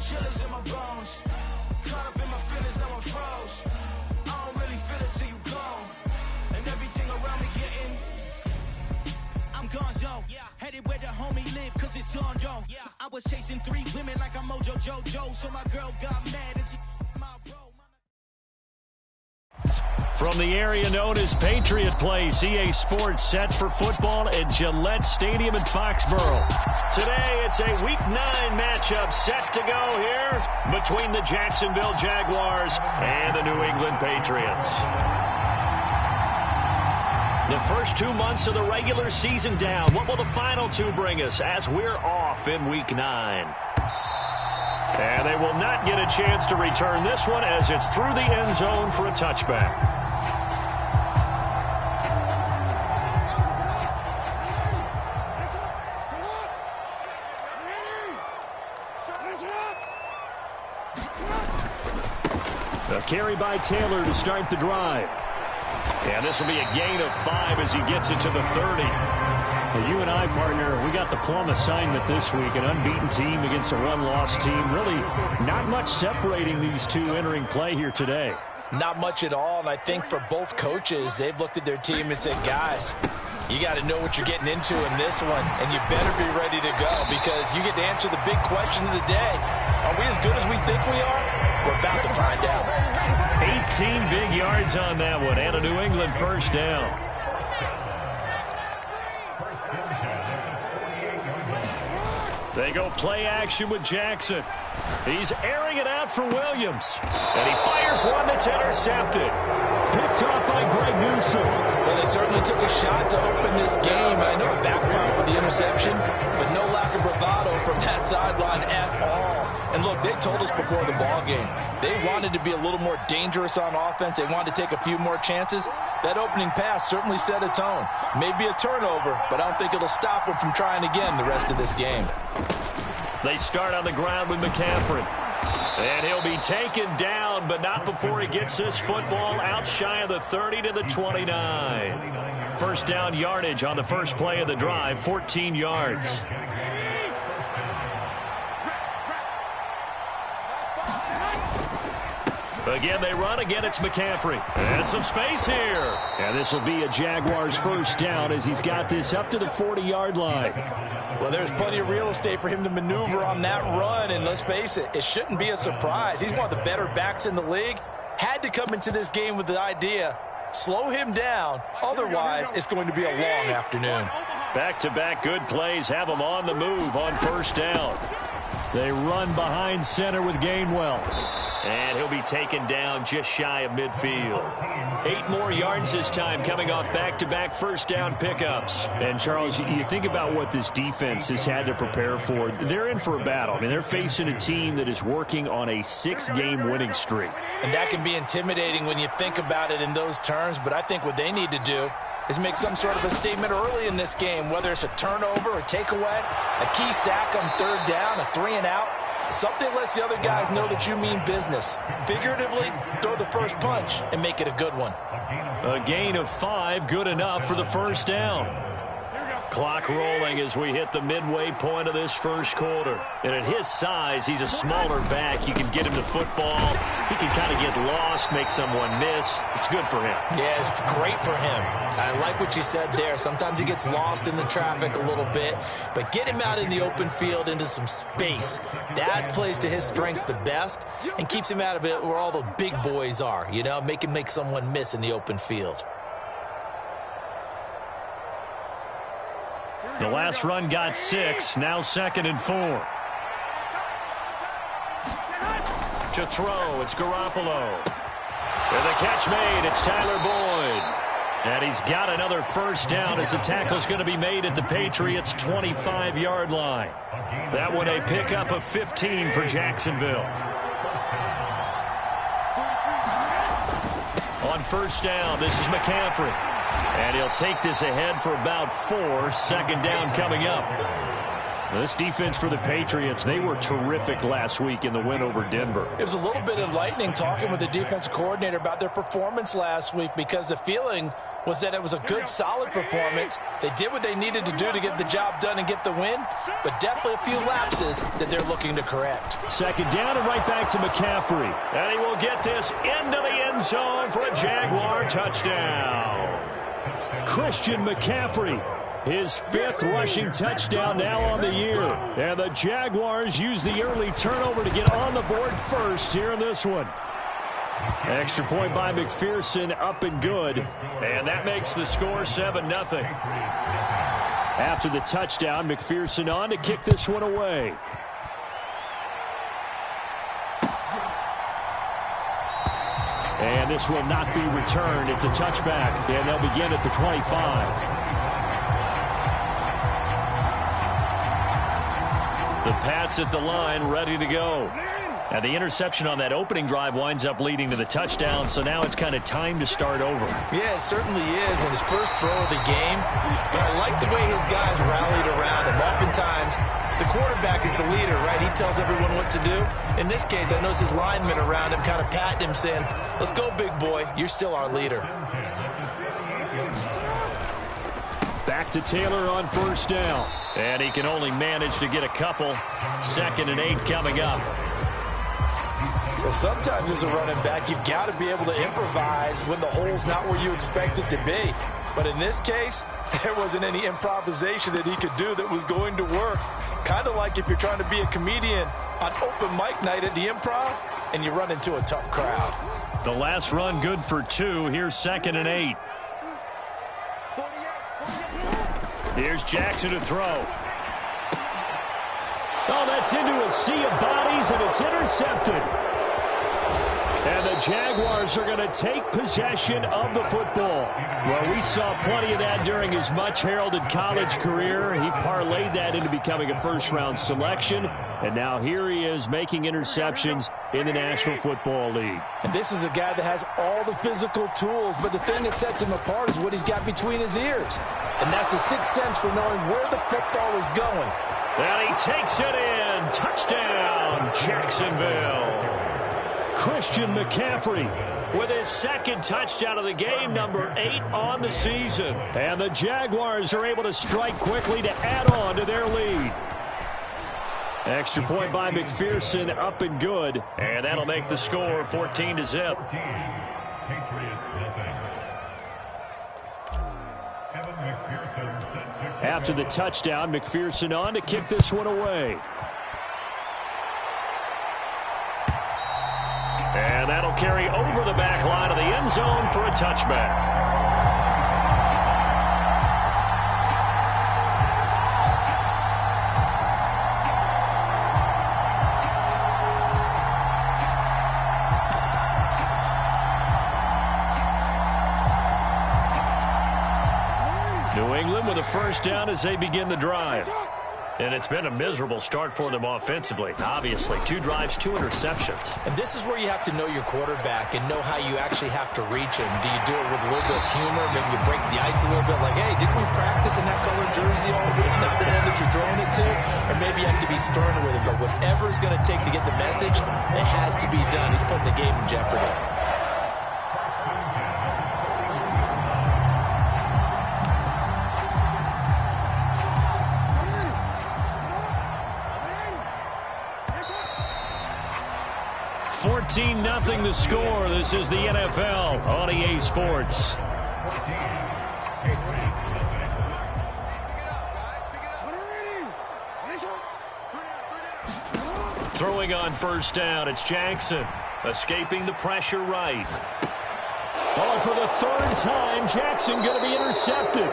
chillers in my bones. Caught up in my feelings, now I'm froze. I don't really feel it till you gone. And everything around me getting. I'm gonzo, headed where the homie live, cause it's on, yo. I was chasing 3 women like I'm Mojo Jojo, so my girl got mad and she my bro. From the area known as Patriot Place, EA Sports set for football at Gillette Stadium in Foxborough. Today, it's a Week 9 matchup set to go here between the Jacksonville Jaguars and the New England Patriots. The first 2 months of the regular season down. What will the final 2 bring us as we're off in Week 9? And they will not get a chance to return this one as it's through the end zone for a touchback. A carry by Taylor to start the drive. And this will be a gain of 5 as he gets it to the 30. Well, you and I, partner, we got the plum assignment this week. An unbeaten team against a one-loss team. Really not much separating these two entering play here today. Not much at all, and I think for both coaches, they've looked at their team and said, guys, you got to know what you're getting into in this one, and you better be ready to go because you get to answer the big question of the day. Are we as good as we think we are? We're about to find out. 18 big yards on that one, and a New England first down. They go play action with Jackson. He's airing it out for Williams. And he fires one that's intercepted. Picked off by Greg Newsome. Well, they certainly took a shot to open this game. I know it backfired with the interception, but no lack of bravado from that sideline at all. And look, they told us before the ball game, they wanted to be a little more dangerous on offense. They wanted to take a few more chances. That opening pass certainly set a tone. Maybe a turnover, but I don't think it'll stop them from trying again the rest of this game. They start on the ground with McCaffrey. And he'll be taken down, but not before he gets this football out shy of the 30 to the 29. First down yardage on the first play of the drive, 14 yards. Again, they run. Again, it's McCaffrey. And some space here. And this will be a Jaguars first down as he's got this up to the 40-yard line. Well, there's plenty of real estate for him to maneuver on that run. And let's face it, it shouldn't be a surprise. He's one of the better backs in the league. Had to come into this game with the idea, slow him down. Otherwise, it's going to be a long afternoon. Back-to-back good plays have him on the move on first down. They run behind center with Gainwell. And he'll be taken down just shy of midfield. 8 more yards this time coming off back-to-back first down pickups. And, Charles, you think about what this defense has had to prepare for. They're in for a battle. I mean, they're facing a team that is working on a 6-game winning streak. And that can be intimidating when you think about it in those terms, but I think what they need to do is make some sort of a statement early in this game, whether it's a turnover, a takeaway, a key sack on third down, a 3-and-out. Something lets the other guys know that you mean business. Figuratively, throw the first punch and make it a good one. A gain of 5, good enough for the first down. Clock rolling as we hit the midway point of this first quarter. And at his size, he's a smaller back. You can get him the football. He can kind of get lost, make someone miss. It's good for him. Yeah, it's great for him. I like what you said there. Sometimes he gets lost in the traffic a little bit. But get him out in the open field into some space. That plays to his strengths the best and keeps him out of it where all the big boys are. You know, make him make someone miss in the open field. The last run got 6, now 2nd and 4. To throw, it's Garoppolo. With a catch made, it's Tyler Boyd. And he's got another first down as the tackle's going to be made at the Patriots' 25-yard line. That one a pickup of 15 for Jacksonville. On first down, this is McCaffrey. And he'll take this ahead for about 4. 2nd down coming up. This defense for the Patriots, they were terrific last week in the win over Denver. It was a little bit enlightening talking with the defensive coordinator about their performance last week because the feeling was that it was a good, solid performance. They did what they needed to do to get the job done and get the win, but definitely a few lapses that they're looking to correct. Second down and right back to McCaffrey. And he will get this into the end zone for a Jaguar touchdown. Christian McCaffrey, his 5th rushing touchdown now on the year. And the Jaguars use the early turnover to get on the board first here in this one. Extra point by McPherson, up and good. And that makes the score 7-0. After the touchdown, McPherson on to kick this one away. And this will not be returned. It's a touchback, and they'll begin at the 25. The Pats at the line, ready to go. And the interception on that opening drive winds up leading to the touchdown, so now it's kind of time to start over. Yeah, it certainly is in his first throw of the game. But I like the way his guys rallied around him. Oftentimes, the quarterback is the leader, right? He tells everyone what to do. In this case, I notice his linemen around him kind of patting him, saying, let's go, big boy. You're still our leader. Back to Taylor on first down. And he can only manage to get a couple. 2nd and 8 coming up. Well, sometimes as a running back, you've got to be able to improvise when the hole's not where you expect it to be. But in this case, there wasn't any improvisation that he could do that was going to work. Kind of like if you're trying to be a comedian on open mic night at the Improv and you run into a tough crowd. The last run good for 2. Here's 2nd and 8. Here's Jackson to throw. Oh, that's into a sea of bodies, and it's intercepted. And the Jaguars are going to take possession of the football. Well, we saw plenty of that during his much-heralded college career. He parlayed that into becoming a first-round selection. And now here he is making interceptions in the National Football League. And this is a guy that has all the physical tools, but the thing that sets him apart is what he's got between his ears. And that's the sixth sense for knowing where the football is going. And he takes it in. Touchdown, Jacksonville. Christian McCaffrey with his 2nd touchdown of the game, number 8 on the season. And the Jaguars are able to strike quickly to add on to their lead. Extra point by McPherson, up and good. And that'll make the score 14-0. After the touchdown, McPherson on to kick this one away. And that'll carry over the back line of the end zone for a touchback. New England with a first down as they begin the drive. And it's been a miserable start for them offensively. Obviously, 2 drives, 2 interceptions. And this is where you have to know your quarterback and know how you actually have to reach him. Do you do it with a little bit of humor? Maybe you break the ice a little bit like, hey, didn't we practice in that colored jersey all week? That's the one that you're throwing it to? Or maybe you have to be stern with him. But whatever it's going to take to get the message, it has to be done. He's putting the game in jeopardy. Nothing the score. This is the NFL on EA Sports. Throwing on first down, it's Jackson. Escaping the pressure right. Oh, for the 3rd time, Jackson going to be intercepted.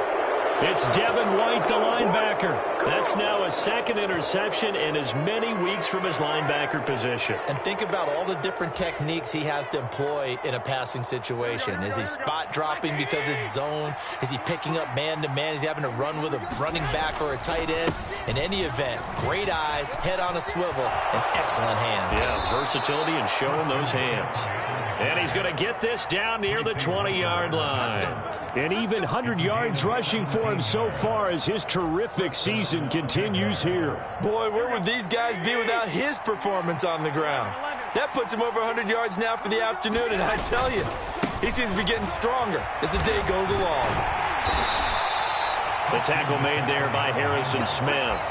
It's Devin White, the linebacker. That's now a 2nd interception in as many weeks from his linebacker position. And think about all the different techniques he has to employ in a passing situation. Is he spot dropping because it's zone? Is he picking up man-to-man? Is he having to run with a running back or a tight end? In any event, great eyes, head on a swivel, and excellent hands. Yeah, versatility and showing those hands. And he's going to get this down near the 20-yard line. And even 100 yards rushing for him so far as his terrific season continues here. Boy, where would these guys be without his performance on the ground? That puts him over 100 yards now for the afternoon, and I tell you, He seems to be getting stronger as the day goes along. The tackle made there by Harrison Smith.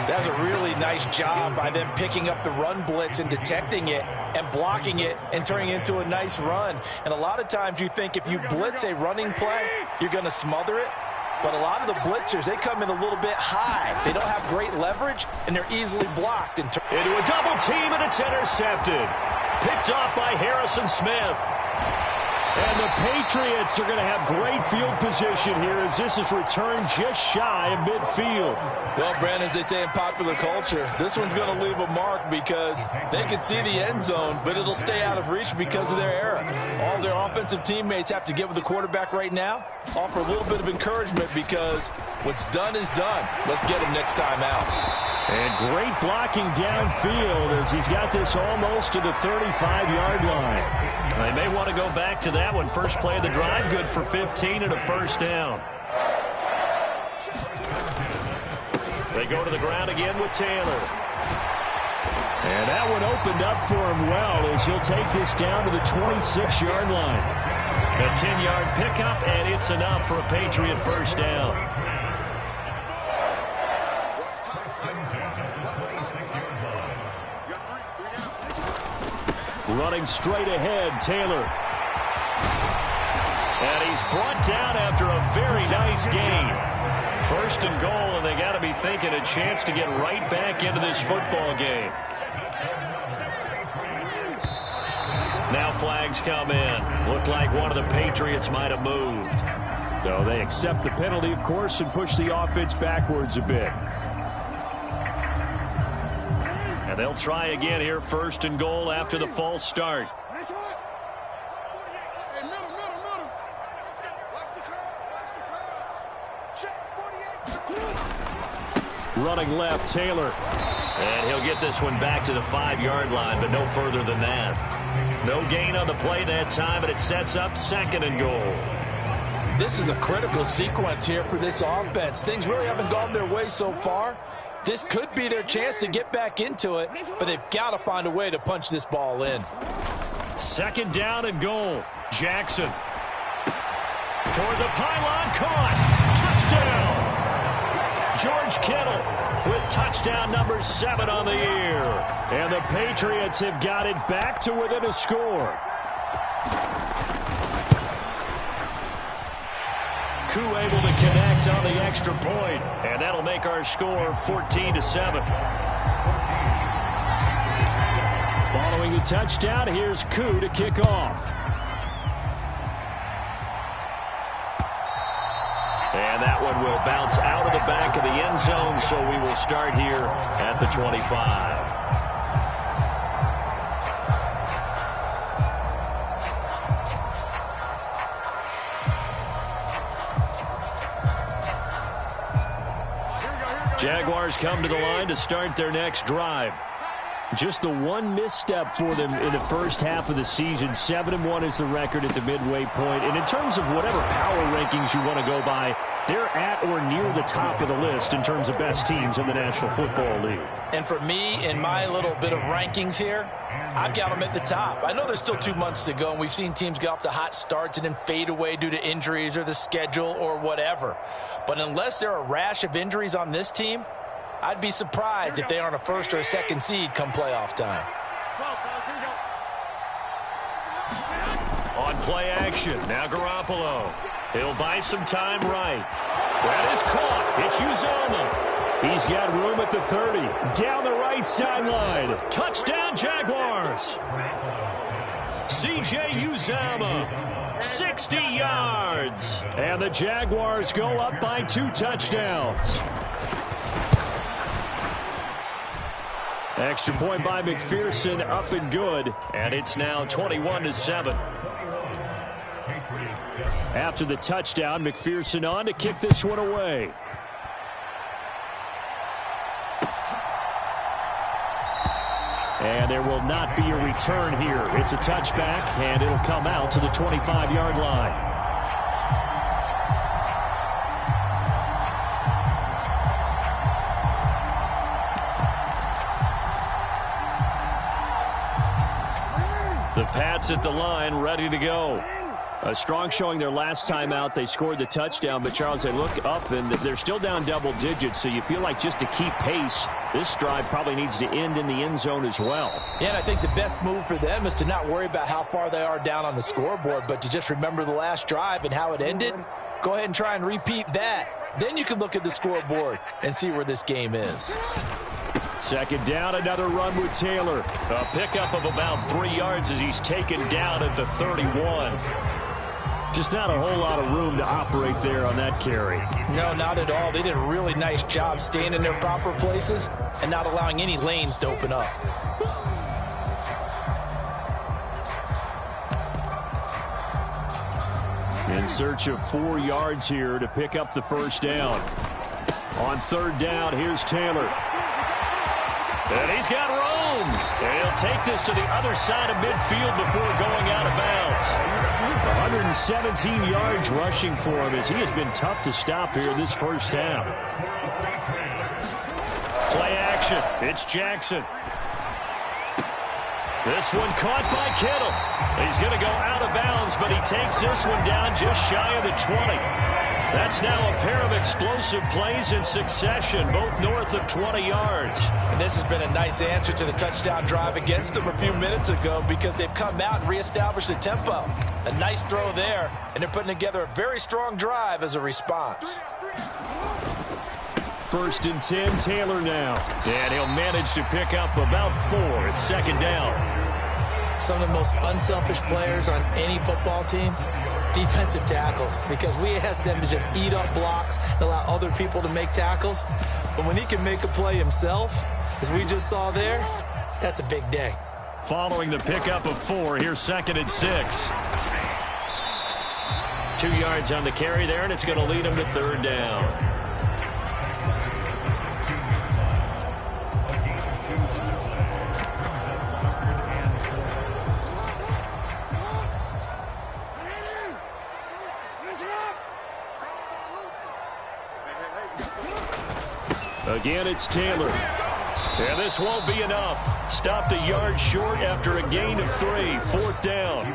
That's a really nice job by them picking up the run blitz and detecting it and blocking it and turning it into a nice run. And a lot of times you think if you blitz a running play, you're going to smother it. But a lot of the blitzers, they come in a little bit high. They don't have great leverage, and they're easily blocked. Into a double team, and it's intercepted. Picked off by Harrison Smith. And the Patriots are going to have great field position here as this is returned just shy of midfield. Well, Brandon, as they say in popular culture, this one's going to leave a mark because they can see the end zone, but it'll stay out of reach because of their error. All their offensive teammates have to give the quarterback right now, offer a little bit of encouragement because what's done is done. Let's get him next time out. And great blocking downfield as he's got this almost to the 35-yard line. They may want to go back to that one. First play of the drive, good for 15 and a first down. They go to the ground again with Taylor. And that one opened up for him well as he'll take this down to the 26-yard line. A 10-yard pickup, and it's enough for a Patriot first down. Running straight ahead, Taylor. And he's brought down after a very nice gain. First and goal, and they got to be thinking a chance to get right back into this football game. Now flags come in. Looked like one of the Patriots might have moved. So they accept the penalty, of course, and push the offense backwards a bit. And they'll try again here, first and goal after the false start. Running left, Taylor. And he'll get this one back to the 5-yard line, but no further than that. No gain on the play that time, but it sets up second and goal. This is a critical sequence here for this offense. Things really haven't gone their way so far. This could be their chance to get back into it, but they've got to find a way to punch this ball in. Second down and goal. Jackson. Toward the pylon, caught. Touchdown. George Kittle with touchdown number 7 on the year. And the Patriots have got it back to within a score. Koo able to connect on the extra point, and that'll make our score 14-7. Following the touchdown, here's Koo to kick off. And that one will bounce out of the back of the end zone, so we will start here at the 25. Jaguars come to the line to start their next drive. Just the one misstep for them in the first half of the season. 7-1 is the record at the midway point. And in terms of whatever power rankings you want to go by, they're at or near the top of the list in terms of best teams in the National Football League. And for me, in my little bit of rankings here, I've got them at the top. I know there's still 2 months to go, and we've seen teams get off to hot starts and then fade away due to injuries or the schedule or whatever. But unless there are a rash of injuries on this team, I'd be surprised if they aren't a first or a second seed come playoff time. On play action, now Garoppolo. He'll buy some time right. That is caught. It's Uzomah. He's got room at the 30. Down the right sideline. Touchdown, Jaguars. C.J. Uzomah, 60 yards. And the Jaguars go up by 2 touchdowns. Extra point by McPherson, up and good. And it's now 21-7. After the touchdown, McPherson on to kick this one away. And there will not be a return here. It's a touchback, and it'll come out to the 25-yard line. The Pats at the line, ready to go. A strong showing their last time out. They scored the touchdown, but Charles, they look up and they're still down double digits, so you feel like just to keep pace, this drive probably needs to end in the end zone as well. Yeah, and I think the best move for them is to not worry about how far they are down on the scoreboard, but to just remember the last drive and how it ended. Go ahead and try and repeat that. Then you can look at the scoreboard and see where this game is. Second down, another run with Taylor. A pickup of about 3 yards as he's taken down at the 31. Just not a whole lot of room to operate there on that carry. No, not at all. They did a really nice job staying in their proper places and not allowing any lanes to open up. In search of 4 yards here to pick up the first down. On third down, here's Taylor. And he's got room. And he'll take this to the other side of midfield before going out of bounds. 117 yards rushing for him as he has been tough to stop here this first half. Play action. It's Jackson. This one caught by Kittle. He's going to go out of bounds, but he takes this one down just shy of the 20. That's now a pair of explosive plays in succession, both north of 20 yards. And this has been a nice answer to the touchdown drive against them a few minutes ago because they've come out and reestablished the tempo. A nice throw there, and they're putting together a very strong drive as a response. First and 10, Taylor now. And he'll manage to pick up about 4 at second down. Some of the most unselfish players on any football team, defensive tackles, because we ask them to just eat up blocks and allow other people to make tackles. But when he can make a play himself, as we just saw there, that's a big day. Following the pickup of 4, here's second and 6. 2 yards on the carry there, and it's going to lead him to third down. Again, it's Taylor. And this won't be enough. Stopped a yard short after a gain of 3. Fourth down.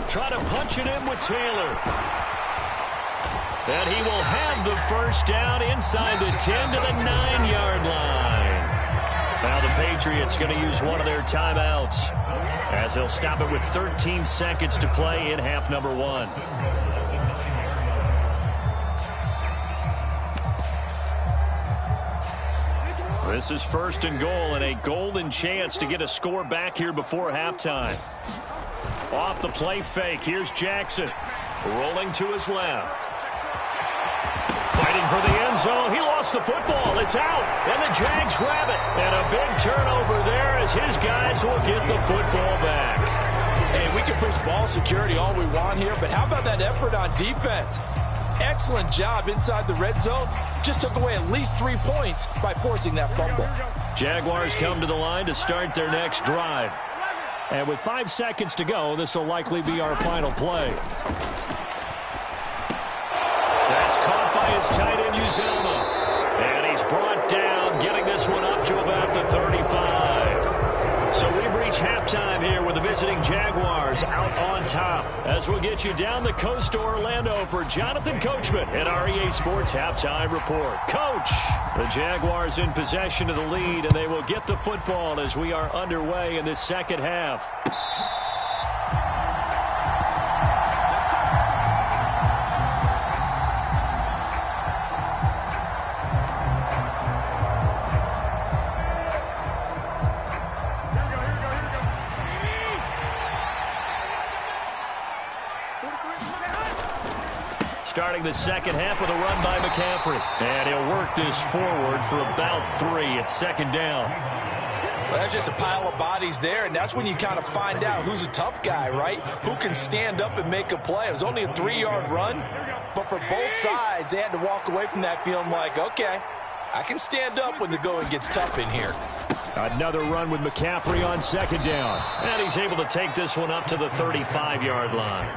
Try to punch it in with Taylor. And he will have the first down inside the 10 to the 9-yard line. Now the Patriots going to use one of their timeouts as they'll stop it with 13 seconds to play in half number 1. This is first and goal and a golden chance to get a score back here before halftime. Off the play fake, here's Jackson. Rolling to his left. Fighting for the end zone. He lost the football. It's out. And the Jags grab it. And a big turnover there as his guys will get the football back. Hey, we can preach ball security all we want here, but how about that effort on defense? Excellent job inside the red zone. Just took away at least 3 points by forcing that fumble. Jaguars come to the line to start their next drive. And with 5 seconds to go, this will likely be our final play. That's caught by his tight end, Uzomah. And he's brought down, getting this one up to about the 35. So we've reached halftime here with the visiting Jaguars out on top. As we'll get you down the coast to Orlando for Jonathan Coachman at our EA Sports Halftime Report. Coach, the Jaguars in possession of the lead, and they will get the football as we are underway in this second half. Starting the second half with a run by McCaffrey. And he'll work this forward for about 3 at second down. Well, that's just a pile of bodies there, and that's when you kind of find out who's a tough guy, right? Who can stand up and make a play. It was only a 3-yard run, but for both sides, they had to walk away from that feeling like, okay, I can stand up when the going gets tough in here. Another run with McCaffrey on second down. And he's able to take this one up to the 35-yard line.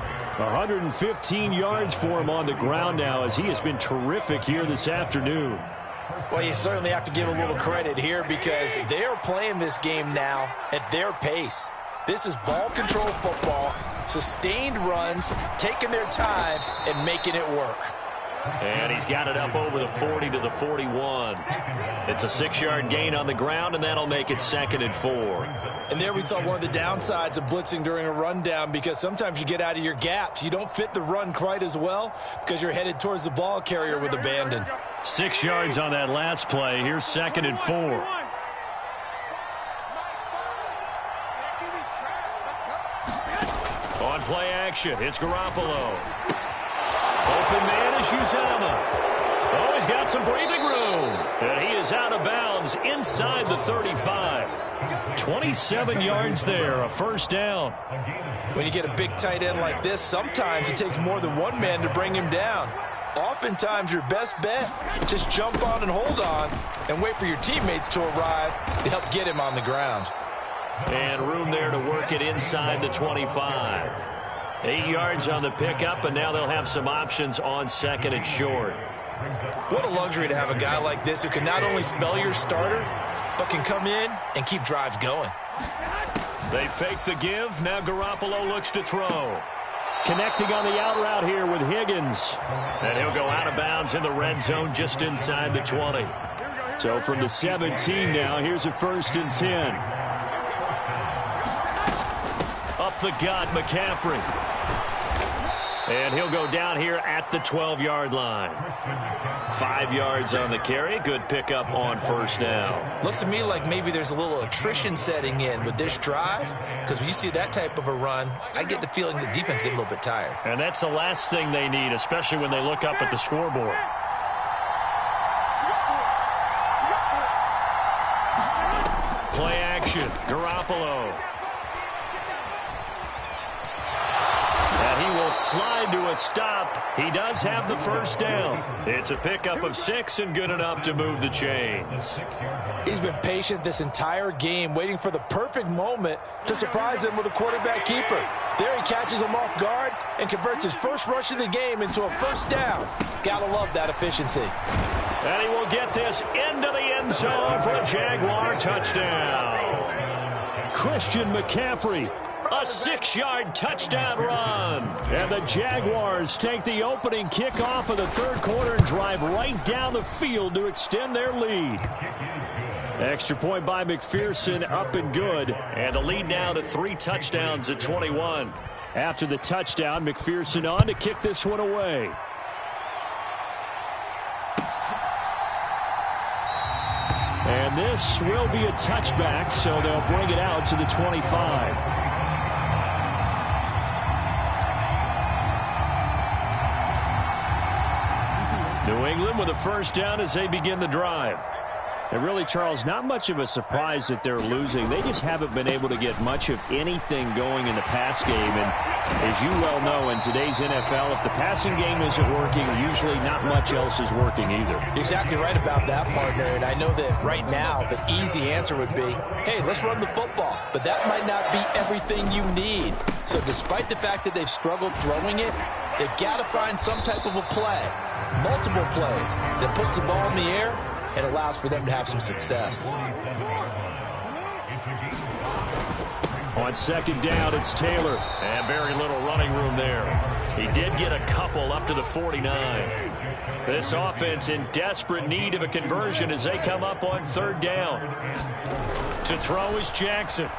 115 yards for him on the ground now, as he has been terrific here this afternoon. Well, you certainly have to give a little credit here because they are playing this game now at their pace. This is ball control football, sustained runs, taking their time and making it work. And he's got it up over the 40 to the 41. It's a 6-yard gain on the ground, and that'll make it 2nd and 4. And there we saw one of the downsides of blitzing during a rundown, because sometimes you get out of your gaps. You don't fit the run quite as well because you're headed towards the ball carrier with abandon. 6 yards on that last play. Here's 2nd and 4. On play action, it's Garoppolo. Open man is Uzomah. Oh, he's got some breathing room. And he is out of bounds inside the 35. 27 yards there, a first down. When you get a big tight end like this, sometimes it takes more than one man to bring him down. Oftentimes, your best bet, just jump on and hold on and wait for your teammates to arrive to help get him on the ground. And room there to work it inside the 25. 8 yards on the pickup, and now they'll have some options on 2nd and short. What a luxury to have a guy like this who can not only spell your starter, but can come in and keep drives going. They fake the give. Now Garoppolo looks to throw. Connecting on the out route here with Higgins. And he'll go out of bounds in the red zone just inside the 20. So from the 17 now, here's a 1st and 10. Up the gut, McCaffrey. And he'll go down here at the 12-yard line. 5 yards on the carry. Good pickup on first down. Looks to me like maybe there's a little attrition setting in with this drive, because when you see that type of a run, I get the feeling the defense get a little bit tired. And that's the last thing they need, especially when they look up at the scoreboard. Play action, Garoppolo. And he will slide to a stop. He does have the first down. It's a pickup of 6 and good enough to move the chains. He's been patient this entire game, waiting for the perfect moment to surprise them with a quarterback keeper. There he catches him off guard and converts his first rush of the game into a first down. Gotta love that efficiency. And he will get this into the end zone for a Jaguar touchdown. Christian McCaffrey. A 6-yard touchdown run. And the Jaguars take the opening kickoff of the third quarter and drive right down the field to extend their lead. Extra point by McPherson, up and good. And the lead now to 3 touchdowns at 21. After the touchdown, McPherson on to kick this one away. And this will be a touchback, so they'll bring it out to the 25. New England with a first down as they begin the drive. And really, Charles, not much of a surprise that they're losing. They just haven't been able to get much of anything going in the pass game. And as you well know, in today's NFL, if the passing game isn't working, usually not much else is working either. You're exactly right about that, partner. And I know that right now the easy answer would be, hey, let's run the football. But that might not be everything you need. So despite the fact that they've struggled throwing it, they've got to find some type of a play, multiple plays, that puts the ball in the air and allows for them to have some success. On second down, it's Taylor. And very little running room there. He did get a couple up to the 49. This offense in desperate need of a conversion as they come up on third down. To throw is Jackson.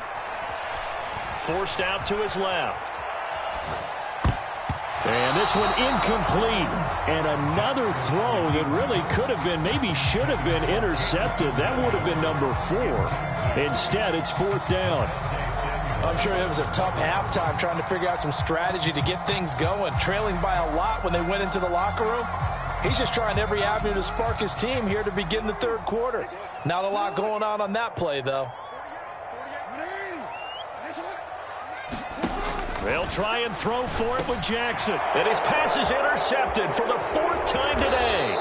Forced out to his left. And this one incomplete. And another throw that really could have been, maybe should have been intercepted. That would have been number 4. Instead, it's fourth down. I'm sure it was a tough halftime trying to figure out some strategy to get things going. Trailing by a lot when they went into the locker room. He's just trying every avenue to spark his team here to begin the third quarter. Not a lot going on that play, though. They'll try and throw for it with Jackson. And his pass is intercepted for the 4th time today.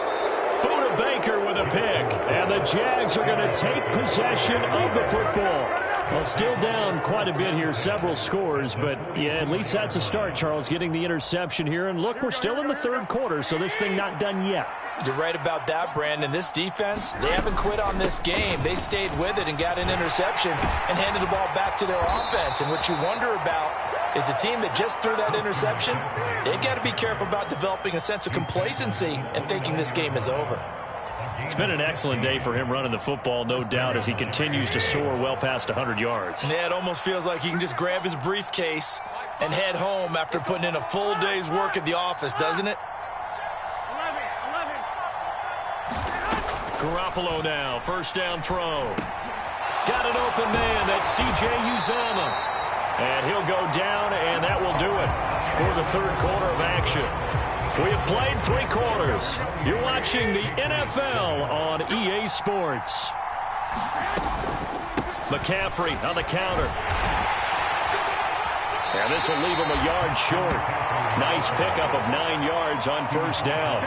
Buda Baker with a pick. And the Jags are going to take possession of the football. Well, still down quite a bit here, several scores, but yeah, at least that's a start, Charles, getting the interception here. And look, we're still in the third quarter, so this thing not done yet. You're right about that, Brandon. This defense, they haven't quit on this game. They stayed with it and got an interception and handed the ball back to their offense. And what you wonder about is a team that just threw that interception, they've got to be careful about developing a sense of complacency and thinking this game is over. It's been an excellent day for him running the football, no doubt, as he continues to soar well past 100 yards. Yeah, it almost feels like he can just grab his briefcase and head home after putting in a full day's work at the office, doesn't it? Garoppolo now, first down throw. Got an open man, that's C.J. Uzomah. And he'll go down, and that will do it for the third quarter of action. We have played 3 quarters. You're watching the NFL on EA Sports. McCaffrey on the counter. And this will leave him a yard short. Nice pickup of 9 yards on first down.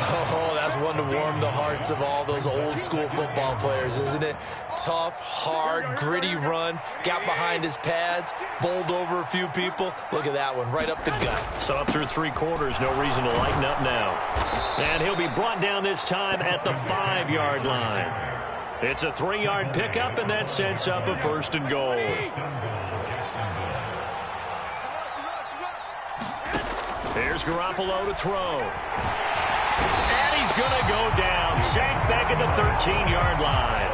Oh, that's one to warm the hearts of all those old school football players, isn't it? Tough, hard, gritty run. Got behind his pads, bowled over a few people. Look at that one, right up the gut. So up through 3 quarters, no reason to lighten up now. And he'll be brought down this time at the 5-yard line. It's a 3-yard pickup, and that sets up a first and goal. Here's Garoppolo to throw. And he's going to go down. Sacked back at the 13-yard line.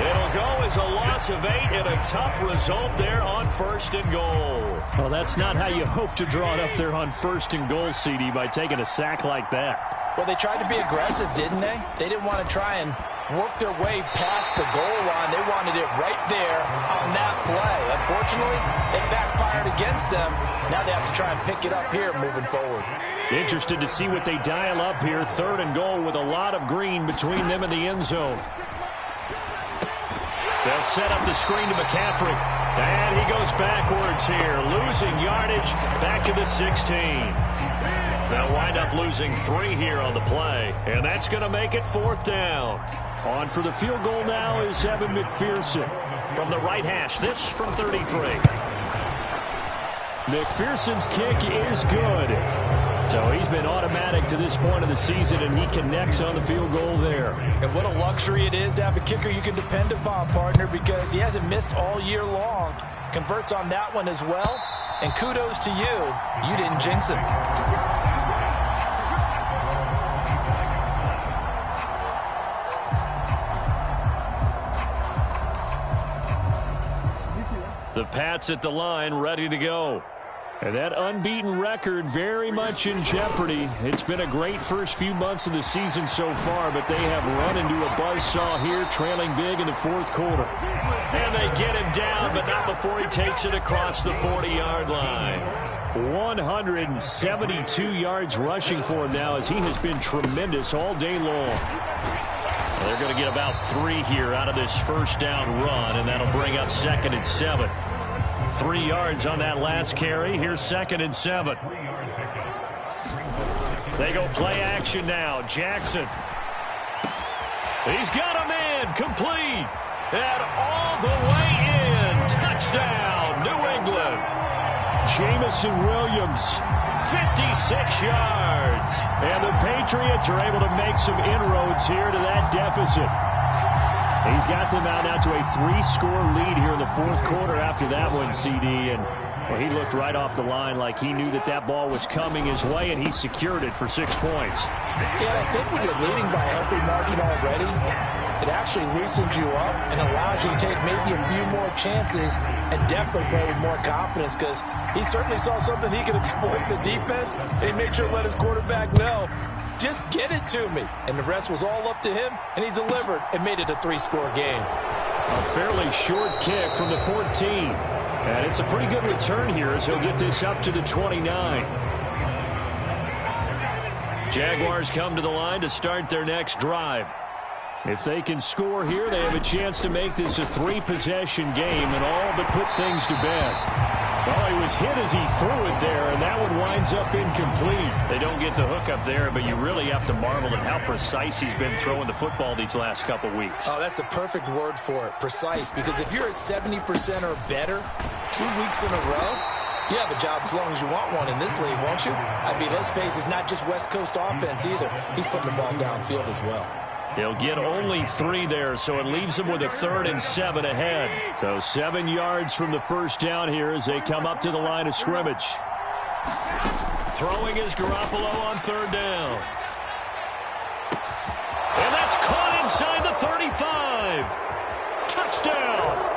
It'll go as a loss of 8 and a tough result there on first and goal. Well, that's not how you hope to draw it up there on first and goal, CD, by taking a sack like that. Well, they tried to be aggressive, didn't they? They didn't want to try and work their way past the goal line. They wanted it right there on that play. Unfortunately, it backfired against them. Now they have to try and pick it up here moving forward. Interested to see what they dial up here. Third and goal with a lot of green between them and the end zone. They'll set up the screen to McCaffrey. And he goes backwards here, losing yardage back to the 16. They'll wind up losing 3 here on the play, and that's going to make it 4th down. On for the field goal now is Evan McPherson. From the right hash, this from 33. McPherson's kick is good. So he's been automatic to this point of the season, and he connects on the field goal there. And what a luxury it is to have a kicker you can depend upon, partner, because he hasn't missed all year long. Converts on that one as well. And kudos to you. You didn't jinx him. The Pats at the line, ready to go. And that unbeaten record very much in jeopardy. It's been a great first few months of the season so far, but they have run into a buzzsaw here, trailing big in the 4th quarter. And they get him down, but not before he takes it across the 40-yard line. 172 yards rushing for him now, as he has been tremendous all day long. They're going to get about 3 here out of this first down run, and that'll bring up 2nd and 7. 3 yards on that last carry. Here's 2nd and 7. They go play action now. Jackson. He's got a man. Complete. And all the way in. Touchdown, New England. Jameson Williams. 56 yards. And the Patriots are able to make some inroads here to that deficit. He's got them out now to a 3-score lead here in the 4th quarter after that one, CD. And well, he looked right off the line like he knew that that ball was coming his way, and he secured it for 6 points. Yeah, I think when you're leading by a healthy margin already, it actually loosens you up and allows you to take maybe a few more chances and definitely play with more confidence, because he certainly saw something he could exploit in the defense, and he made sure to let his quarterback know, just get it to me. And the rest was all up to him, and he delivered and made it a 3-score game. A fairly short kick from the 14. And it's a pretty good return here as he'll get this up to the 29. Jaguars come to the line to start their next drive. If they can score here, they have a chance to make this a 3-possession game and all but put things to bed. Well, he was hit as he threw it there, and that one winds up incomplete. They don't get the hook up there, but you really have to marvel at how precise he's been throwing the football these last couple weeks. Oh, that's the perfect word for it, precise. Because if you're at 70% or better 2 weeks in a row, you have a job as long as you want one in this league, won't you? I mean, let's face it, it's not just West Coast offense either. He's putting the ball downfield as well. He'll get only 3 there, so it leaves him with a 3rd and 7 ahead. So 7 yards from the first down here as they come up to the line of scrimmage. Throwing is Garoppolo on 3rd down. And that's caught inside the 35. Touchdown.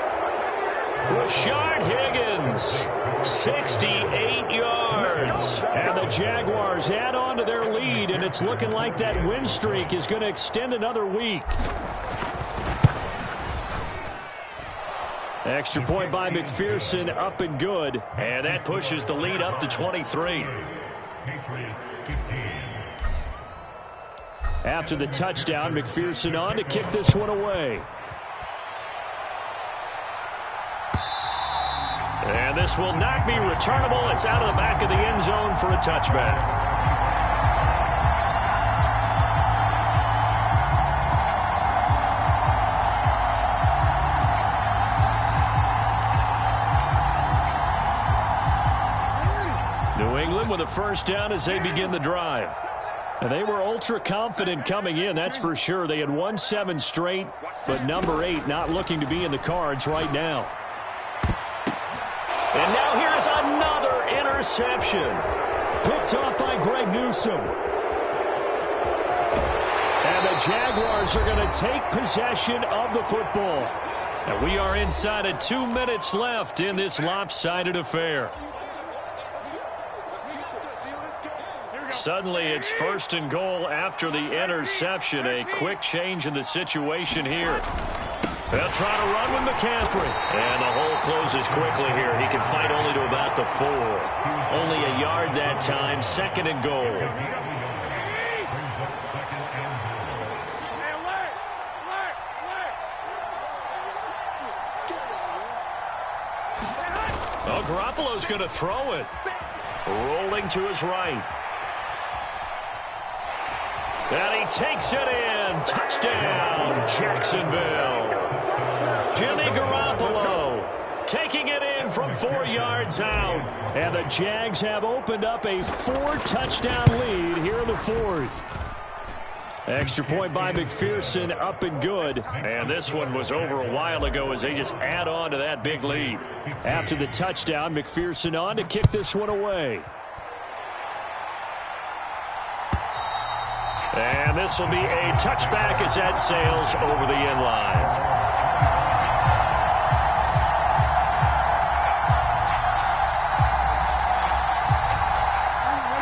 Rashard Higgins, 68 yards. And the Jaguars add on to their lead, and it's looking like that win streak is going to extend another week. Extra point by McPherson, up and good. And that pushes the lead up to 23. After the touchdown, McPherson on to kick this one away. And this will not be returnable. It's out of the back of the end zone for a touchback. New England with a first down as they begin the drive. And they were ultra confident coming in, that's for sure. They had won 7 straight, but number 8 not looking to be in the cards right now. And now here's another interception. Picked off by Greg Newsome. And the Jaguars are going to take possession of the football. And we are inside of 2 minutes left in this lopsided affair. Suddenly it's 1st and goal after the interception. A quick change in the situation here. They'll try to run with McCaffrey. And the hole closes quickly here. He can fight only to about the 4. Only a yard that time. 2nd and goal. Oh, Garoppolo's going to throw it. Rolling to his right. And he takes it in. Touchdown, Jacksonville. Jimmy Garoppolo taking it in from 4 yards out. And the Jags have opened up a 4-touchdown lead here in the 4th. Extra point by McPherson, up and good. And this one was over a while ago as they just add on to that big lead. After the touchdown, McPherson on to kick this one away. And this will be a touchback as that sails over the end line.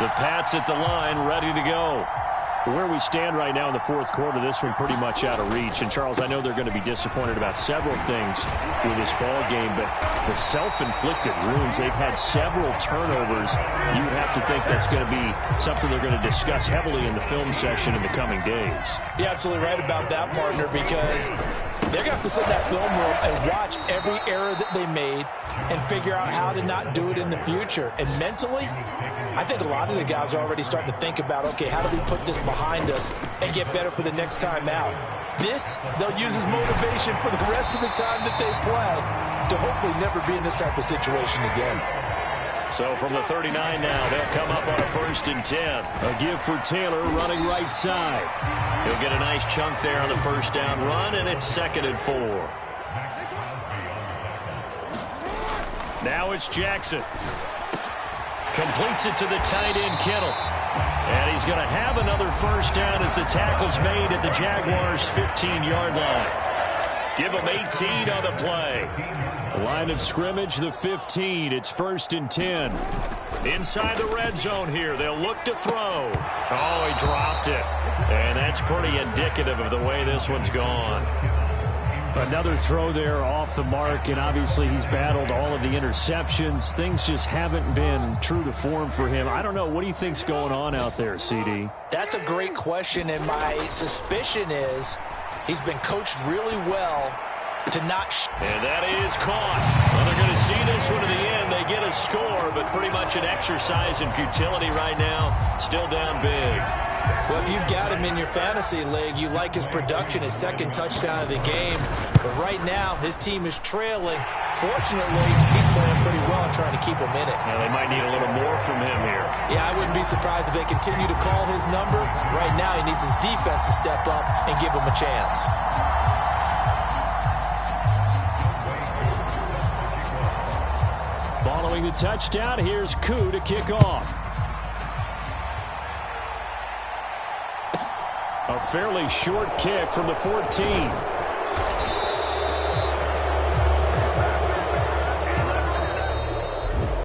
The Pats at the line, ready to go. Where we stand right now in the 4th quarter, this one pretty much out of reach. And, Charles, I know they're going to be disappointed about several things with this ball game, but the self-inflicted wounds, they've had several turnovers. You would have to think that's going to be something they're going to discuss heavily in the film session in the coming days. You're absolutely right about that, partner, because they're going to have to sit in that film room and watch every error that they made and figure out how to not do it in the future. And mentally, I think a lot of the guys are already starting to think about, okay, how do we put this behind us and get better for the next time out? This, they'll use as motivation for the rest of the time that they play to hopefully never be in this type of situation again. So from the 39 now, they'll come up on a 1st and 10. A give for Taylor running right side. He'll get a nice chunk there on the 1st down run, and it's 2nd and 4. Now it's Jackson. Completes it to the tight end, Kittle. And he's going to have another 1st down as the tackle's made at the Jaguars' 15-yard line. Give them 18 on the play. Line of scrimmage, the 15. It's 1st and 10. Inside the red zone here. They'll look to throw. Oh, he dropped it. And that's pretty indicative of the way this one's gone. Another throw there off the mark, and obviously he's battled all of the interceptions. Things just haven't been true to form for him. I don't know. What do you think's going on out there, CD? That's a great question, and my suspicion is he's been coached really well to not. And that is caught. Well, they're going to see this one to the end. They get a score, but pretty much an exercise in futility right now. Still down big. Well, if you've got him in your fantasy league, you like his production, his second touchdown of the game. But right now, his team is trailing. Fortunately, he's playing pretty well and trying to keep him in it. Now, they might need a little more from him here. Yeah, I wouldn't be surprised if they continue to call his number. Right now, he needs his defense to step up and give him a chance. Following the touchdown, here's Koo to kick off. A fairly short kick from the 14.